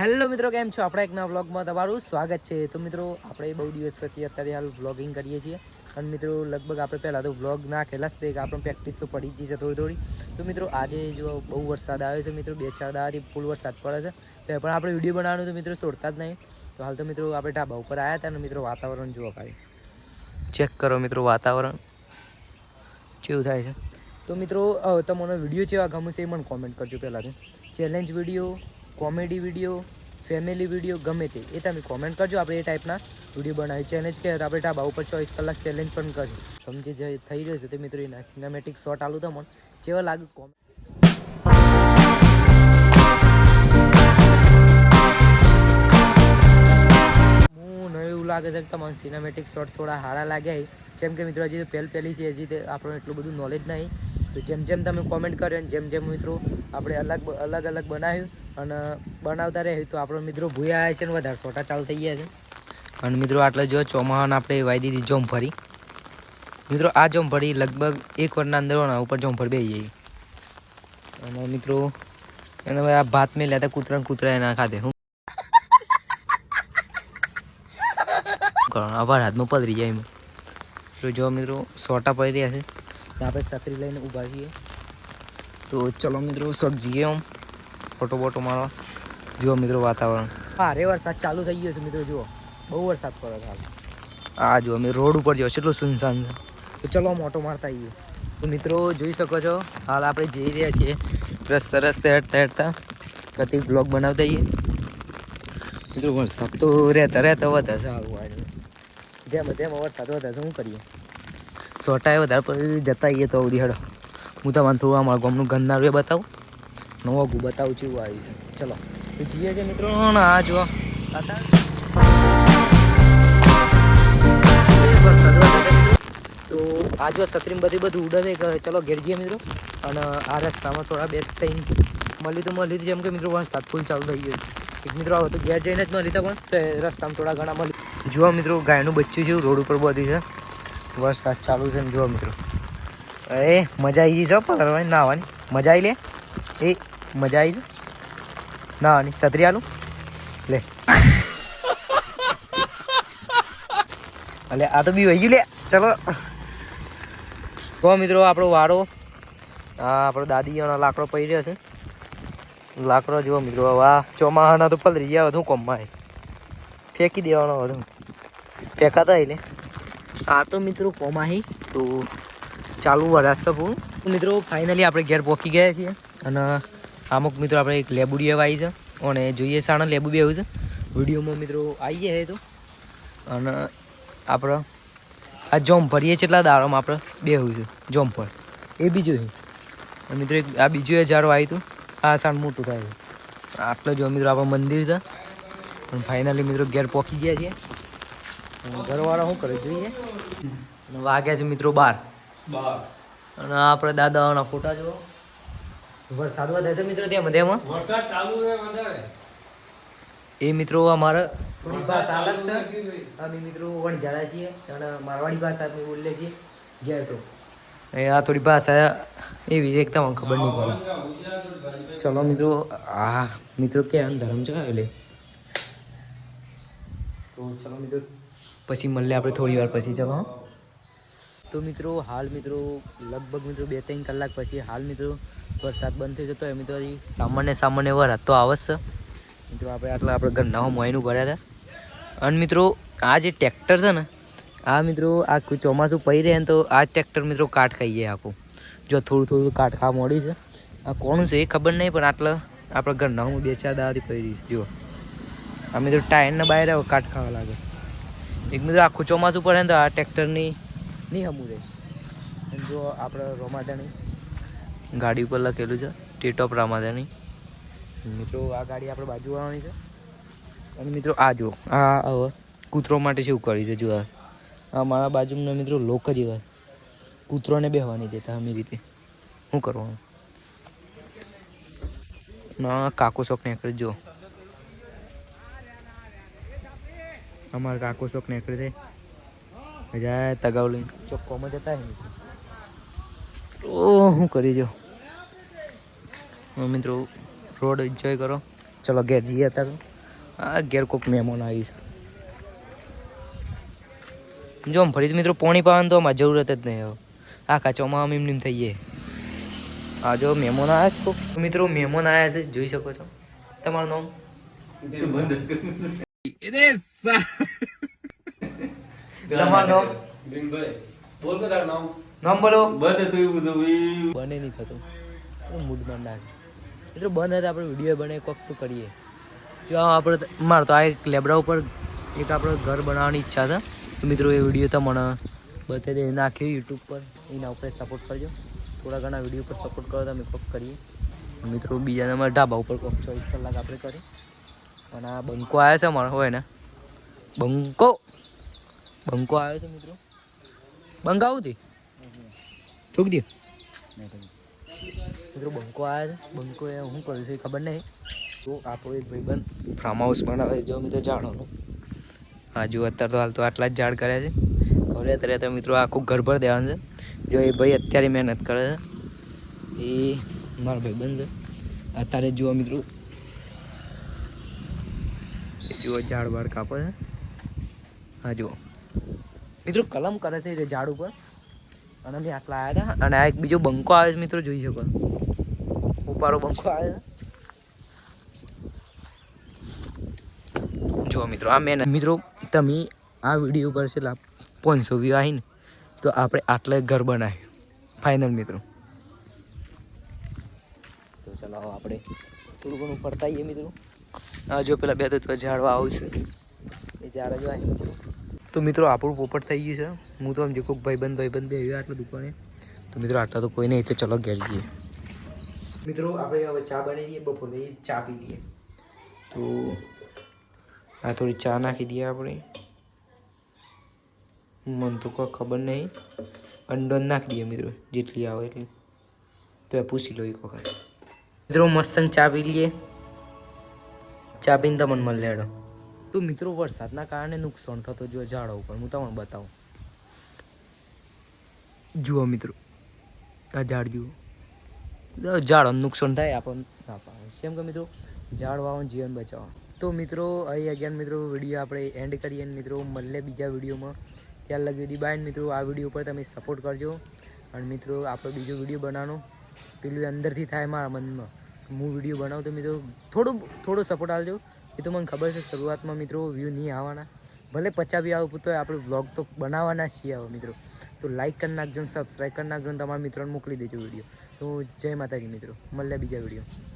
Hello મિત્રો, કેમ છો? આપણા એક નવા વ્લોગમાં તમારું સ્વાગત છે. તો મિત્રો આપણે બહુ દિવસ પછી અત્યારે હાલ વ્લોગિંગ કરીએ છીએ. અને મિત્રો લગભગ આપણે પહેલાં તો વ્લોગ નાખેલા જ છે કે આપણે પ્રેક્ટિસ તો પડી જ છે થોડી. તો મિત્રો આજે જો બહુ વરસાદ આવ્યો છે મિત્રો, 2-4 દાડાથી ફૂલ વરસાદ પડે છે. તો પણ આપણે વિડીયો બનાવવાનું તો મિત્રો છોડતા જ નહીં. તો હાલ તો મિત્રો આપણે ઢાબા ઉપર આવ્યા હતા અને મિત્રો વાતાવરણ જુઓ ખાલી. ચેક કરો મિત્રો વાતાવરણ કેવું થાય છે. તો મિત્રો તમને વિડીયો કેવા ગમે છે એ મને કોમેન્ટ કરજો. પહેલાં તો challenge video, comedy video, family video ગમે તે એ તમે કોમેન્ટ કરજો. આપણે એ ટાઈપના વિડીયો બનાવી ચેલેન્જ કહે તો આપણે ઢાબા ઉપર 24 કલાક ચેલેન્જ પણ કરજો. સમજી થઈ રહ્યો છે તો મિત્રો એના સિનેમેટિક શોટ આલું તો મને જેવા લાગે કોમેન્ટ. હું એવું લાગે છે કે તમારે સિનેમેટિક શોટ થોડા સારા લાગ્યા. જેમ કે મિત્રો હજી તો પહેલી છે, હજી આપણને એટલું બધું નોલેજ નહીં. તો જેમ જેમ તમે કોમેન્ટ કર્યો અને જેમ જેમ મિત્રો આપણે અલગ અલગ બનાવ્યું અને બનાવતા રહે તો આપણો મિત્રો ભૂયા આવ્યા છે ને વધારે છોટા ચાલુ થઈ ગયા છે. અને મિત્રો આટલે જો ચોમાહાને આપણે વાઈ દીધી જોમફળી. મિત્રો આ જોમફળી લગભગ 1 વર્ષના અંદર ઉપર જોમફળી બેસી જાય. અને મિત્રો એને આ ભાત મેં લેતા કૂતરા એના ખાતે હું આભાર હાથમાં પધરી જાય એમાં. તો જો મિત્રો સોટા પડી રહ્યા છે. આપણે છત્રી લઈને ઊભા છીએ. તો ચલો મિત્રો શોટ જઈએ આમ ફોટો બોટો મારવા. જુઓ મિત્રો વાતાવરણ ભારે વરસાદ ચાલુ થઈ ગયો છે મિત્રો. જુઓ બહુ વરસાદ પડે છે હાલ. આ જુઓ અમે રોડ ઉપર જો કેટલું સુનસાન છે. તો ચલો મોટો મારતા આવીએ. તો મિત્રો જોઈ શકો છો હાલ આપણે જઈ રહ્યા છીએ રસ્તે હેડતા કતી બ્લોગ બનાવતા આવીએ. મિત્રો વરસાદ તો રહેતા વધે છે. સારું જેમ વરસાદ વધે છે શું કરીએ. સોટા વધારે પછી જતા આવીએ તો હેડો. હું તમને થોડું અમારા ગામનું ગંદનારું એ બતાવું, નવું બતાવું છું એવું આવ્યું છે. ચલો તો જઈએ છીએ મિત્રો. આ જુઓ તો આ જો છત્રી બધું ઉડે છે કે ચલો ઘેર જઈએ મિત્રો. અને આ રસ્તામાં થોડા 2-3 મળ્યું જેમ કે મિત્રો વરસાદ ફૂલ ચાલુ થઈ ગયું. એક મિત્રો આવો તો ઘેર જઈને જ ન લીધા પણ તો રસ્તામાં થોડા ઘણા મળ્યું. જુઓ મિત્રો ગાયનું બચ્ચું છે રોડ ઉપર બધી છે. વરસાદ ચાલુ છે ને જુઓ મિત્રો મજા આવી ગઈ છે પકડવાની નાહવાની. મજા આવી લે મજા આવી છે નાહવાની. છત્રી આલું લે અલે આ તો બી વહી ગયું લે. ચલો તો મિત્રો આપણો વારો આપણો દાદીઓનો લાકડો પડી રહ્યો છે. લાકડો જુઓ મિત્રો વાહ ચોમાહાના તો પલરી ગયા હતું કોમમાં ફેંકી દેવાનો હતું ફેંકાતા એટલે આ તો મિત્રો કોમાહી તો ચાલુ વરાશે પૂરું. તો મિત્રો ફાઇનલી આપણે ઘેર પહોંચી ગયા છીએ. અને અમુક મિત્રો આપણે એક લેબુડી આવી છે અને જોઈએ સાણા લેબુ બી આવ્યું છે વિડીયોમાં મિત્રો આવી ગયા તો. અને આપણે આ જોમફળ એ કેટલા દાડામાં આપણે બેહું છે જોમફળ એ બી જોયું. મિત્રો આ બીજું એ ઝાડું આવ્યું હતું. આ સાણ મોટું થાય આટલું જો મિત્રો આપણું મંદિર છે. અને ફાઇનલી મિત્રો ઘેર પહોંચી ગયા છીએ. ઘરવાળા શું કરે જોઈએ. વાગ્યા છે મિત્રો 12. અને આપણે દાદાના ફોટા જુઓ. વરસાદ વધે છે મિત્રો તેમાં વરસાદ ચાલુ એ મિત્રો અમારે થોડી ભાષા અલગ છે. અમે મિત્રો વણઝારા છીએ અને મારવાડી ભાષા અમે બોલીએ છીએ ઘેર. તો આ થોડી ભાષા એવી એક તમને ખબર નહીં પડે. ચલો મિત્રો આ મિત્રો ક્યાં ધર્મ છે એટલે તો ચલો મિત્રો પછી મળીએ આપણે થોડી વાર પછી. ચલો તો મિત્રો હાલ મિત્રો લગભગ મિત્રો 2-3 કલાક પછી હાલ મિત્રો વરસાદ બંધ થઈ જતો. મિત્રો સામાન્ય વરસાદ તો આવશે મિત્રો. આપણે ઘરના મોયનું ભર્યા હતા. અને મિત્રો આ જે ટ્રેક્ટર છે ને આ મિત્રો આખું ચોમાસું પડી રહે ને તો આ ટ્રેક્ટર મિત્રો કાટ ખાઈ જાય આખું. જો થોડું કાટ ખાવા મળ્યું છે. આ કોનું છે એ ખબર નહીં પણ આપણા ઘરના 2-4 દાડાથી પડી રહી છે. જુઓ આ મિત્રો ટાયરના બહાર આવો કાટ ખાવા લાગે. એક મિત્રો આખું ચોમાસું પડે ને તો આ ટ્રેક્ટરની નહીં હમું રહે. જો આપણે રમાદાની ગાડી ઉપર લખેલું છે ટેટોપ રમાદાની. મિત્રો આ ગાડી આપણે બાજુ વાળવાની છે. અને મિત્રો આ જુઓ આ હવે કૂતરો માટે શું કરી છે. જુઓ આ મારા બાજુના મિત્રો લોક જ એવા કૂતરોને બેહવાની દેતા અમી રીતે શું કરવાનું. ના કાકો શોખ નીકળે. જુઓ અમારા કાકો શોખ નીકળે છે જાય તગાવ લઈને ચોખ્ખોમાં જતા હે તો શું કરી જો મિત્રો રોડ એન્જોય કરો. ચલો ઘેર જઈએ અત્યારે. આ ઘેર કોઈક મહેમાન આવી છે જો આમ ફરીથી મિત્રો પાણી પાવાનું તો અમારે જરૂરત જ નહીં હવે આખા ચોમામાં એમ થઈ જાય આ જો મહેમાન આવ્યા છે કોક મિત્રો મહેમાન આવ્યા છે જોઈ શકો છો તમારું નામ તમારું નામ બોલો બને નહીં થતું મૂડમાં નાખ મિત્રો બંધ હતા આપણે વિડીયો બને કોક તો કરીએ જો આપણે મારે તો આ એક લેબડા ઉપર એક આપણે ઘર બનાવવાની ઈચ્છા છે તો મિત્રો એ વિડીયો તો મને બતાવી દે નાખ્યો યુટ્યુબ પર એના ઉપર સપોર્ટ કરજો થોડા ઘણા વિડીયો પર સપોર્ટ કરો તો અમે કોક કરીએ મિત્રો બીજા નંબર ઢાબા ઉપર કોક 24 કલાક આપણે કરીએ અને આ બંકો આવ્યો છે અમારો હોય ને બંકો આવ્યો છે મિત્રો બંક આવું હતી ઠોક દે મિત્રો બંકો આવ્યા છે બંકો એ શું કર્યું છે ખબર નહીં તો આપણો એક ભાઈબંધ ફાર્મ હાઉસ બનાવે જો મિત્રો ઝાડોનું હા જો અત્યારે તો હાલ તો આટલા જ ઝાડ કર્યા છે હવે અત્યારે તો મિત્રો આખું ઘર ભર દેવાનું છે જો એ ભાઈ અત્યારે મહેનત કરે છે એ મારો ભાઈબંધ છે અત્યારે જુઓ મિત્રો જુઓ ઝાડ બાડ કાપે છે હા જુઓ મિત્રો કલમ કરે છે એ ઝાડ ઉપર અને અમે આટલા આવ્યા હતા અને આ એક બીજો બંકો આવે છે મિત્રો જોઈ શકો ઉપારો બંકો આવે છે જો મિત્રો આ મેં મિત્રો તમે આ વિડીયો પર છે 500 વ્યૂ આવીને તો આપણે આટલે ઘર બનાવ્યું ફાઇનલ મિત્રો તો ચાલો આપણે થોડું ઘણું ફરતા આવીએ મિત્રો હા જો પેલા બે તો ઝાડવા આવશે એ ઝાડ જો આવી મિત્રો તો મિત્રો આપણું પોપટ થઈ ગયું છે હું તો સમજો કોઈક ભાઈબંધ બે આવ્યા આટલા દુકાને તો મિત્રો આટલા તો કોઈ નહીં તો ચલો ઘેર જઈએ મિત્રો આપણે હવે ચા બનાવી દઈએ બપોરે ચા પી લઈએ તો આ થોડી ચા નાખી દઈએ આપણે મને તો કોઈ ખબર નહીં અંડો નાખી દઈએ મિત્રો જેટલી આવે એટલી તો એ પૂછી લો એક વખત મિત્રો મસ્ત ચા પી લઈએ ચા પીને તમને મળે હેડો તો મિત્રો વરસાદના કારણે નુકસાન થતો જો ઝાડો ઉપર હું તમને બતાવું જુઓ મિત્રો આ ઝાડ જુઓ ઝાડોનું નુકસાન થાય આપણને ના પાડે કેમ કે મિત્રો ઝાડ વાવવાનું જીવન બચાવો તો મિત્રો અહીં અગિયાર મિત્રો વિડીયો આપણે એન્ડ કરીએ મિત્રો મળે બીજા વિડીયોમાં ત્યાં લગી બાય મિત્રો આ વિડીયો પર તમે સપોર્ટ કરજો અને મિત્રો આપણે બીજો વિડીયો બનાવવાનો પેલું અંદરથી થાય મારા મનમાં હું વિડીયો બનાવું તો મિત્રો થોડો સપોર્ટ આપજો એ તો મને ખબર છે શરૂઆતમાં મિત્રો વ્યૂ નહીં આવવાના ભલે 50 બી આવું તો આપણે વ્લોગ તો બનાવવાના જ છીએ હવે મિત્રો તો લાઈક કરી નાખજો સબસ્ક્રાઈબ કરી નાખજો તમારા મિત્રોને મોકલી દેજો વિડીયો તો જય માતાજી મિત્રો મળે બીજા વિડીયો